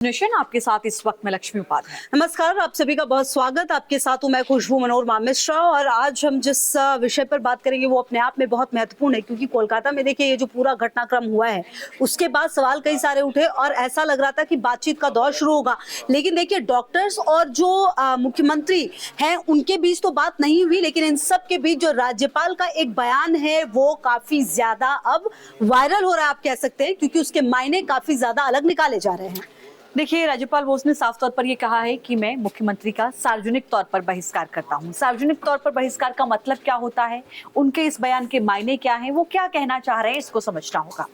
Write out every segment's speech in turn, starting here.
Neesham आपके साथ इस वक्त में लक्ष्मी उपाध्याय। नमस्कार, आप सभी का बहुत स्वागत। आपके साथ हूं मैं खुशबू मनोरमा मिश्रा और आज हम जिस विषय पर बात करेंगे वो अपने आप में बहुत महत्वपूर्ण है, क्योंकि कोलकाता में देखिए ये जो पूरा घटनाक्रम हुआ है उसके बाद सवाल कई सारे उठे और ऐसा लग रहा था कि बातचीत का दौर शुरू होगा, लेकिन देखिए डॉक्टर्स और जो मुख्यमंत्री हैं उनके बीच तो बात नहीं हुई, लेकिन इन सब के बीच जो राज्यपाल का एक बयान है वो काफी ज्यादा अब वायरल हो रहा है, आप कह सकते हैं, क्योंकि उसके मायने काफी ज्यादा अलग निकाले जा रहे हैं। देखिए, राज्यपाल बोस ने साफ तौर पर यह कहा है कि मैं मुख्यमंत्री का सार्वजनिक तौर पर बहिष्कार करता हूं। सार्वजनिक तौर पर बहिष्कार का मतलब क्या होता है, उनके इस बयान के मायने क्या हैं, वो क्या कहना चाह रहे हैं, इसको समझना होगा।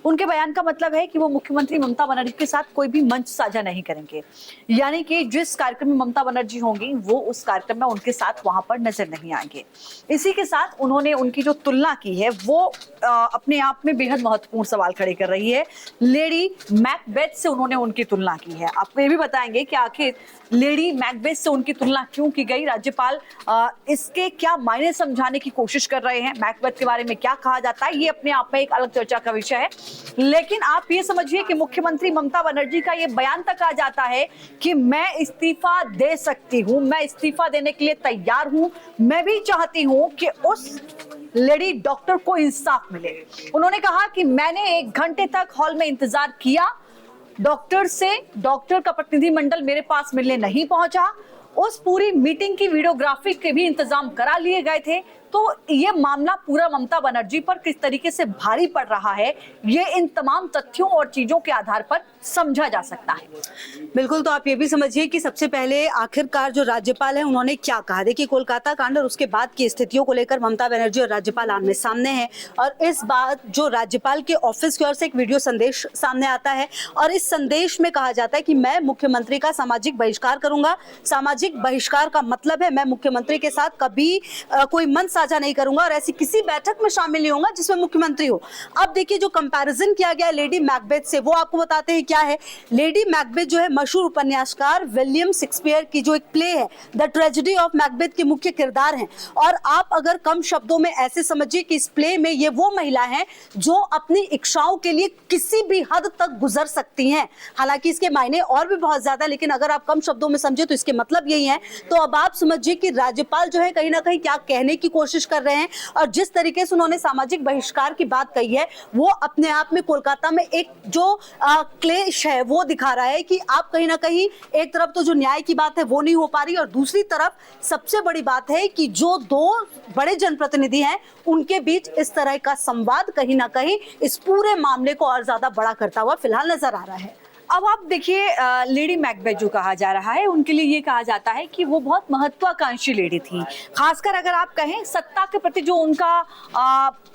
उनके बयान का मतलब है कि वो मुख्यमंत्री ममता बनर्जी के साथ कोई भी मंच साझा नहीं करेंगे, यानी कि जिस कार्यक्रम में ममता बनर्जी होंगी वो उस कार्यक्रम में उनके साथ वहां पर नजर नहीं आएंगे। इसी के साथ उन्होंने उनकी जो तुलना की है वो अपने आप में बेहद महत्वपूर्ण सवाल खड़े कर रही है। लेडी मैकबेथ से उन्होंने उनकी तुलना की है। आपको ये भी बताएंगे कि आखिर लेडी मैकबेथ से उनकी तुलना क्यों की गई, राज्यपाल इसके क्या मायने समझाने की कोशिश कर रहे हैं, मैकबेथ के बारे में क्या कहा जाता है, ये अपने आप में एक अलग चर्चा का विषय है। लेकिन आप ये समझिए कि मुख्यमंत्री ममता बनर्जी का ये बयान तक आ जाता है कि मैं इस्तीफा दे सकती हूं, मैं इस्तीफा देने के लिए तैयार हूं, मैं भी चाहती हूं कि उस लेडी डॉक्टर को इंसाफ मिले। उन्होंने कहा कि मैंने 1 घंटे तक हॉल में इंतजार किया, डॉक्टर से डॉक्टर का प्रतिनिधिमंडल मेरे पास मिलने नहीं पहुंचा, उस पूरी मीटिंग की वीडियोग्राफी के भी इंतजाम करा लिए गए थे। तो ये मामला पूरा ममता बनर्जी पर किस तरीके से भारी पड़ रहा है, ये इन तमाम तथ्यों और चीजों के आधार पर समझा जा सकता है। बिल्कुल, तो आप ये भी समझिए कि सबसे पहले आखिरकार जो राज्यपाल है उन्होंने क्या कहा। देखिए, कोलकाता कांड और उसके बाद की स्थितियों को लेकर ममता बनर्जी और राज्यपाल आमने सामने हैं और इस बात जो राज्यपाल के ऑफिस की ओर से एक वीडियो संदेश सामने आता है और इस संदेश में कहा जाता है कि मैं मुख्यमंत्री का सामाजिक बहिष्कार करूंगा। सामाजिक बहिष्कार का मतलब है मैं मुख्यमंत्री के साथ कभी कोई मंच साझा नहीं करूंगा और ऐसी किसी बैठक में शामिल नहीं होगा जिसमें मुख्यमंत्री हो। अब देखिए, जो कंपैरिजन किया गया लेडी मैकबेथ से वो आपको बताते हैं क्या है। लेडी मैकबेथ जो है मशहूर उपन्यासकार विलियम शेक्सपियर की जो एक प्ले है द ट्रेजेडी ऑफ मैकबेथ के मुख्य किरदार हैं और आप अगर कम शब्दों में ऐसे समझिए कि इस प्ले में ये वो महिला है जो अपनी इच्छाओं के लिए किसी भी हद तक गुजर सकती हैं। हालांकि इसके मायने और भी बहुत ज्यादा, लेकिन अगर आप कम शब्दों में समझे तो इसके मतलब यही है। तो अब आप समझिए कि राज्यपाल जो है कहीं ना कहीं क्या कहने की कोशिश कर रहे हैं और जिस तरीके से उन्होंने सामाजिक बहिष्कार की बात कही है वो अपने आप में कोलकाता में एक जो क्लेश है वो दिखा रहा है कि आप कहीं ना कहीं एक तरफ तो जो न्याय की बात है वो नहीं हो पा रही और दूसरी तरफ सबसे बड़ी बात है कि जो 2 बड़े जनप्रतिनिधि हैं उनके बीच इस तरह का संवाद कहीं ना कहीं इस पूरे मामले को और ज्यादा बड़ा करता हुआ फिलहाल नजर आ रहा है। अब आप देखिए, लेडी मैकबेथ जो कहा जा रहा है उनके लिए ये कहा जाता है कि वो बहुत महत्वाकांक्षी लेडी थी। खासकर अगर आप कहें सत्ता के प्रति जो उनका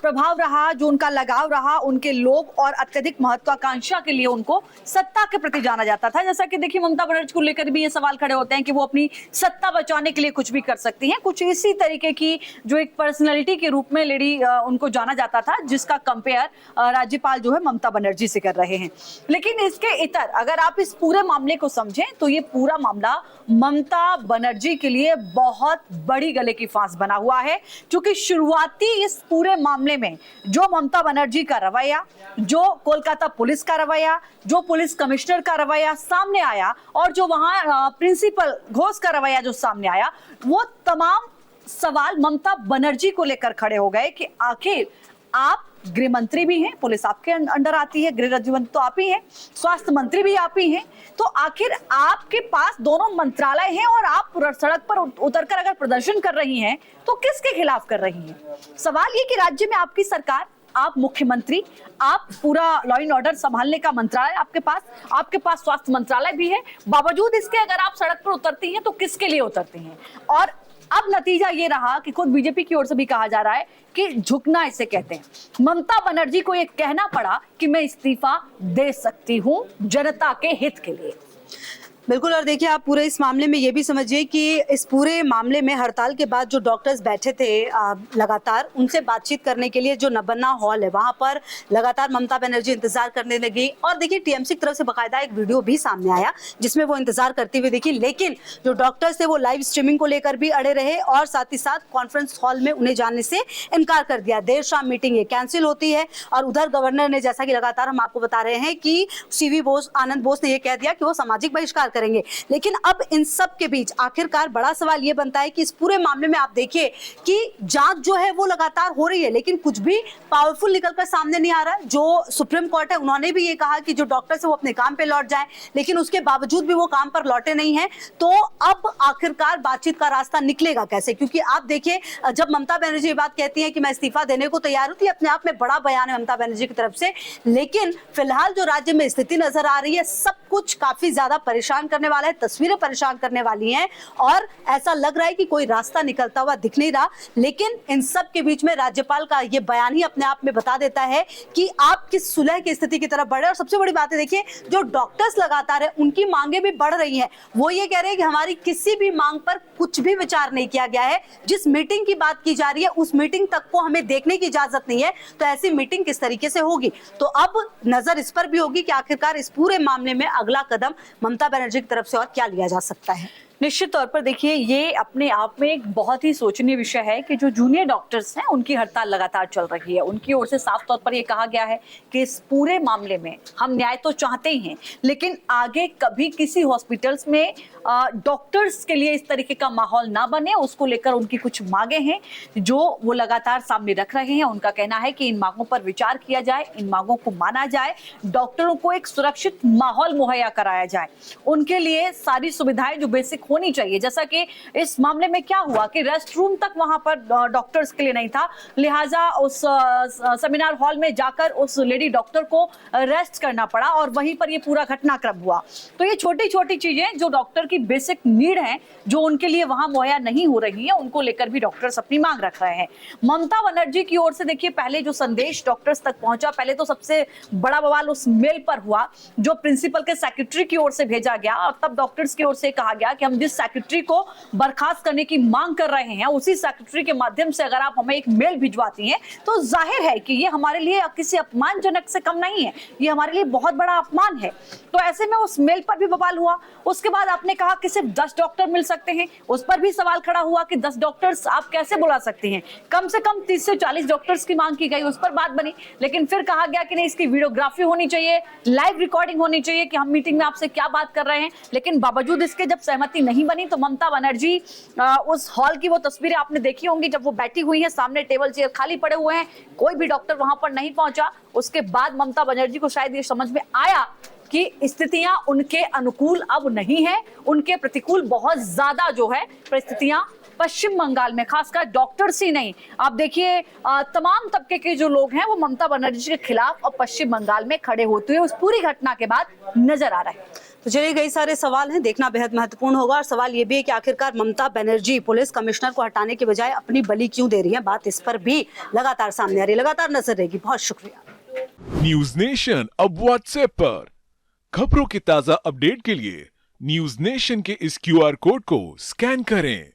प्रभाव रहा, जो उनका लगाव रहा, उनके लोग और अत्यधिक महत्वाकांक्षा के लिए उनको सत्ता के प्रति जाना जाता था। जैसा कि देखिए, ममता बनर्जी को लेकर भी ये सवाल खड़े होते हैं कि वो अपनी सत्ता बचाने के लिए कुछ भी कर सकती हैं। कुछ इसी तरीके की जो एक पर्सनैलिटी के रूप में लेडी उनको जाना जाता था, जिसका कंपेयर राज्यपाल जो है ममता बनर्जी से कर रहे हैं। लेकिन इसके इतर अगर आप इस पूरे मामले को समझें तो ये पूरा मामला ममता बनर्जी के लिए बहुत बड़ी गले की फांस बना हुआ है, क्योंकि शुरुआती इस पूरे मामले में जो ममता बनर्जी का रवैया, जो कोलकाता पुलिस का रवैया, जो पुलिस कमिश्नर का रवैया सामने आया और जो वहां प्रिंसिपल घोष का रवैया जो सामने आया, वो तमाम सवाल ममता बनर्जी को लेकर खड़े हो गए कि आखिर आप गृह मंत्री भी हैं, पुलिस आपके अंडर आती है, गृह राज्य मंत्री तो आप ही हैं, स्वास्थ्य मंत्री भी आप ही हैं, तो आखिर आपके पास दोनों मंत्रालय हैं और आप सड़क पर उतरकर अगर प्रदर्शन कर रही हैं तो किसके खिलाफ कर रही हैं। सवाल ये कि राज्य में आपकी सरकार, आप मुख्यमंत्री, आप पूरा लॉ एंड ऑर्डर संभालने का मंत्रालय आपके पास स्वास्थ्य मंत्रालय भी है, बावजूद इसके अगर आप सड़क पर उतरती हैं तो किसके लिए उतरती हैं। और अब नतीजा ये रहा कि खुद बीजेपी की ओर से भी कहा जा रहा है कि झुकना इसे कहते हैं। ममता बनर्जी को यह कहना पड़ा कि मैं इस्तीफा दे सकती हूं जनता के हित के लिए। बिल्कुल। और देखिए, आप पूरे इस मामले में ये भी समझिए कि इस पूरे मामले में हड़ताल के बाद जो डॉक्टर्स बैठे थे लगातार उनसे बातचीत करने के लिए जो नबन्ना हॉल है वहां पर लगातार ममता बनर्जी इंतजार करने लगी। और देखिए, टीएमसी की तरफ से बाकायदा एक वीडियो भी सामने आया जिसमें वो इंतजार करती हुई देखी, लेकिन जो डॉक्टर्स थे वो लाइव स्ट्रीमिंग को लेकर भी अड़े रहे और साथ ही साथ कॉन्फ्रेंस हॉल में उन्हें जाने से इनकार कर दिया। देर शाम मीटिंग ये कैंसिल होती है और उधर गवर्नर ने, जैसा कि लगातार हम आपको बता रहे हैं कि सीवी बोस, आनंद बोस ने यह कह दिया कि वो सामाजिक बहिष्कार करेंगे। लेकिन अब इन सब के बीच आखिरकार बड़ा सवाल ये बनता है कि इस पूरे मामले में आप देखिए कि जांच जो है वो लगातार हो रही है, लेकिन कुछ भी पावरफुल निकलकर सामने नहीं आ रहा है। जो सुप्रीम कोर्ट है उन्होंने भी ये कहा कि जो डॉक्टर है वो अपने काम पे लौट जाएं, लेकिन उसके बावजूद भी वो काम पर लौटे नहीं है। तो अब आखिरकार बातचीत का रास्ता निकलेगा कैसे? क्योंकि आप देखिए, जब ममता बनर्जी ये बात कहती है कि मैं इस्तीफा देने को तैयार हूं, तो अपने आप में बड़ा बयान है ममता बनर्जी की तरफ से। लेकिन फिलहाल जो राज्य में स्थिति नजर आ रही है, सब कुछ काफी ज्यादा परेशान करने वाला है, तस्वीरें परेशान करने वाली हैं और ऐसा लग रहा है कि कोई रास्ता निकलता हुआ दिख नहीं रहा। लेकिन इन सब के बीच में राज्यपाल का ये बयान ही अपने आप में बता देता है कि आप किस सुलह की स्थिति की तरफ बढ़ रहे हैं। और सबसे बड़ी बात है, देखिए, जो डॉक्टर्स लगातार है उनकी मांगे भी बढ़ रही हैं। वो ये कह रहे हैं कि हमारी किसी भी मांग पर कुछ भी विचार नहीं किया गया है। जिस मीटिंग की बात की जा रही है उस मीटिंग तक को हमें देखने की इजाजत नहीं है, तो ऐसी मीटिंग किस तरीके से होगी? तो अब नजर इस पर भी होगी कि आखिरकार इस पूरे मामले में अगला कदम ममता बनर्जी की तरफ से और क्या लिया जा सकता है। निश्चित तौर पर देखिए, ये अपने आप में एक बहुत ही सोचनीय विषय है कि जो जूनियर डॉक्टर्स हैं उनकी हड़ताल लगातार चल रही है। उनकी ओर से साफ तौर पर ये कहा गया है कि इस पूरे मामले में हम न्याय तो चाहते ही हैं, लेकिन आगे कभी किसी हॉस्पिटल्स में डॉक्टर्स के लिए इस तरीके का माहौल ना बने, उसको लेकर उनकी कुछ मांगे हैं जो वो लगातार सामने रख रहे हैं। उनका कहना है कि इन मांगों पर विचार किया जाए, इन मांगों को माना जाए, डॉक्टरों को एक सुरक्षित माहौल मुहैया कराया जाए, उनके लिए सारी सुविधाएं जो बेसिक होनी चाहिए। जैसा कि इस मामले में क्या हुआ कि रेस्ट रूम तक वहां पर डॉक्टर्स के लिए नहीं था, लिहाजा उस सेमिनार हॉल में जाकर उस लेडी डॉक्टर को रेस्ट करना पड़ा और वहीं पर ये पूरा घटनाक्रम हुआ। तो ये छोटी छोटी चीजें जो डॉक्टर की बेसिक नीड है, जो उनके लिए वहां मुहैया नहीं हो रही है, उनको लेकर भी डॉक्टर्स अपनी मांग रख रहे हैं। ममता बनर्जी की ओर से देखिए, पहले जो संदेश डॉक्टर्स तक पहुंचा, पहले तो सबसे बड़ा बवाल उस मेल पर हुआ जो प्रिंसिपल के सेक्रेटरी की ओर से भेजा गया और तब डॉक्टर्स की ओर से कहा गया कि हम जिस सेक्रेटरी को बर्खास्त करने की मांग कर रहे हैं, उसी सेक्रेटरी के माध्यम से अगर आप हमें एक मेल भिजवाती हैं तो जाहिर है कि ये हमारे लिए किसी अपमानजनक से कम नहीं है, ये हमारे लिए बहुत बड़ा अपमान है। तो ऐसे में उस मेल पर भी बवाल हुआ। उसके बाद आपने कहा कि सिर्फ 10 डॉक्टर मिल सकते हैं, उस पर भी सवाल खड़ा हुआ कि 10 डॉक्टर्स आप कैसे बुला सकते हैं? कम से कम 30 से 40 डॉक्टर्स की मांग की गई, उस पर बात बनी। लेकिन फिर कहा गया कि नहीं, इसकी वीडियोग्राफी होनी चाहिए, लाइव रिकॉर्डिंग होनी चाहिए कि हम मीटिंग में आपसे क्या बात कर रहे हैं। लेकिन बावजूद इसके जब सहमति नहीं बनी तो ममता बनर्जी उस हॉल की वो तस्वीरें आपने देखी होंगी, जब वो बैठी हुई हैं, सामने टेबल चेयर खाली पड़े हुए हैं, कोई भी डॉक्टर वहां पर नहीं पहुंचा। उसके बाद ममता बनर्जी को शायद ये समझ में आया कि स्थितियां उनके अनुकूल अब नहीं है, उनके प्रतिकूल बहुत ज्यादा जो है परिस्थितियां पश्चिम बंगाल में, खासकर डॉक्टर्स ही नहीं, आप देखिए तमाम तबके के जो लोग हैं वो ममता बनर्जी के खिलाफ और पश्चिम बंगाल में खड़े होते हुए उस पूरी घटना के बाद नजर आ रहा है। तो चलिए, कई सारे सवाल हैं, देखना बेहद महत्वपूर्ण होगा। और सवाल ये भी है कि आखिरकार ममता बनर्जी पुलिस कमिश्नर को हटाने के बजाय अपनी बलि क्यों दे रही है? बात इस पर भी लगातार सामने आ रही है, लगातार नजर रहेगी। बहुत शुक्रिया। न्यूज नेशन अब व्हाट्सएप पर खबरों के ताजा अपडेट के लिए न्यूज नेशन के इस QR कोड को स्कैन करें।